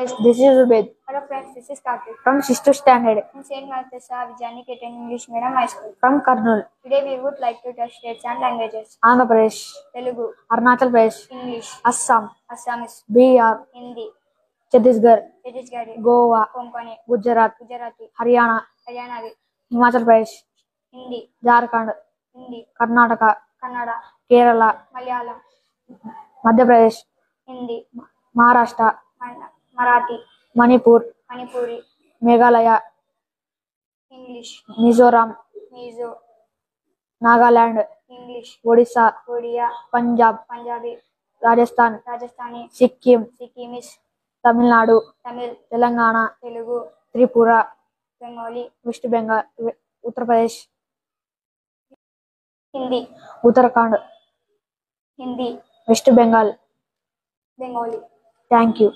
This is Ubed Hello friends, this is Karthik from 6th standard in St. Martha Vijayaniketan English Medium High School. from Kurnool, Today we would like to touch states and languages. Andhra Pradesh, Telugu, Arunachal Pradesh, English, Assam, Assamese, Bihar, Hindi, Chhattisgarh, Chhattisgarhi, Goa, Konkani, Gujarat, Gujarati, Haryana, Haryanavi, Himachal Pradesh, Hindi, Jharkhand, Hindi, Karnataka, Kannada, Kerala, Malayalam, Madhya Pradesh, Hindi, Maharashtra, Marathi, Manipur, Manipuri, Meghalaya, English, Mizoram, Mizo, Nagaland, English, Odisha, Odia, Punjab, Punjabi, Rajasthan, Rajasthani, Sikkim, Sikkimis, Tamil Nadu, Tamil, Telangana, Telugu, Tripura, Bengali, West Bengal, Uttar Pradesh, Hindi, Uttarakhand, Hindi, West Bengal. Bengali. Thank you.